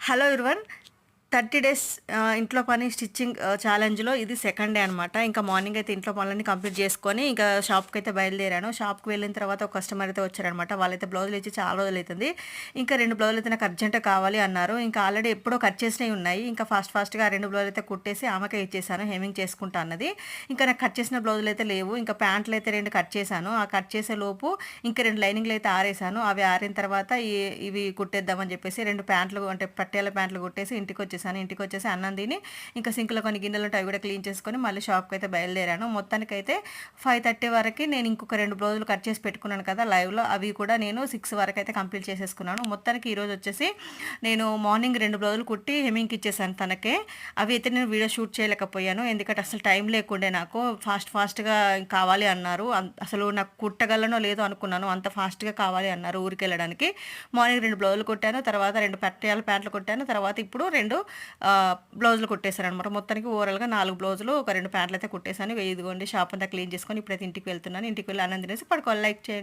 Hello everyone. 30 days ఇంట్లో పని stitching ఛాలెంజ్‌లో ఇది సెకండ్ డే అనమాట. ఇంకా మార్నింగ్ అయితే ఇంట్లో పనులన్నీ కంప్లీట్ చేసుకొని, ఇంకా షాప్‌కైతే బయలుదేరాను. షాప్‌కి వెళ్ళిన తర్వాత ఒక కస్టమర్ అయితే వచ్చారనమాట. వాళ్ళైతే బ్లౌజులు ఇచ్చి చాలా రోజులైతుంది. ఇంకా 2 బ్లౌజులైతే నాకు అర్జెంట్‌గా కావాలి అన్నారు. ఇంకా ఆల్రెడీ ఎప్పుడో కట్ చేసినవి ఉన్నాయి. ఇంకా ఫాస్ట్‌గా ఆ 2 బ్లౌజులైతే కుట్టేసి ఆమెకే ఇచ్చేసాను. హెమ్మింగ్ చేసుకుంటా అన్నది. ఇంకా నాకు కట్ చేసిన బ్లౌజులైతే లేవు. ఇంకా ప్యాంట్లయితే 2 కట్ చేశాను. ఆ కట్ చేసేలోపు ఇంకా 2 లైనింగ్‌లయితే ఆరేసాను. అవి ఆరిన తర్వాత ఇవి కుట్టేద్దామని చెప్పేసి 2 ప్యాంట్లు అంటే పట్యాల ప్యాంట్లు కుట్టేసి ఇంటికొచ్చేసాను. ఇంటికొచ్చేసి అన్నం తిని ఇంకా సింక్‌లో కొన్ని గిన్నెలుంటే అవి కూడా క్లీన్ చేసుకొని మళ్ళీ షాప్‌కైతే బయలుదేరాను. మొత్తానికైతే 5:30 వరకి నేను ఇంకొక 2 బ్లౌజులు కట్ చేసి పెట్టుకున్నాను కదా లైవ్‌లో, అవి కూడా నేను 6 వరకైతే కంప్లీట్ చేసేసుకున్నాను. మొత్తానికి ఈరోజు వచ్చేసి నేను మార్నింగ్ 2 బ్లౌజులు కుట్టి హెమ్మింగ్‌కి ఇచ్చేసాను తనకే. అవి అయితే నేను వీడియో షూట్ చేయలేకపోయాను. ఎందుకంటే అసలు టైం లేకుండే నాకు. ఫాస్ట్‌గా కావాలి అన్నారు. అసలు నాకు కుట్టగలనో లేదో అనుకున్నాను. అంత ఫాస్ట్‌గా కావాలి అన్నారు ఊరికెళ్ళడానికి. మార్నింగ్ 2 బ్లౌజులు కుట్టాను. తర్వాత 2 పట్యాల ప్యాంట్లు కుట్టాను. తర్వాత ఇప్పుడు 2 బ్లౌజులు కుట్టేసాననమాట. మొత్తానికి ఓవరాల్‌గా 4 బ్లౌజులు, ఒక 2 ప్యాంట్లయితే కుట్టేసాను. ఇదిగోండి షాప్ అంతా క్లీన్ చేసుకొని ఇప్పుడైతే ఇంటికి వెళ్తున్నాను. ఇంటికి వెళ్ళి అన్నం తినేసి పడుకోవాలి. లైక్ చేయండి.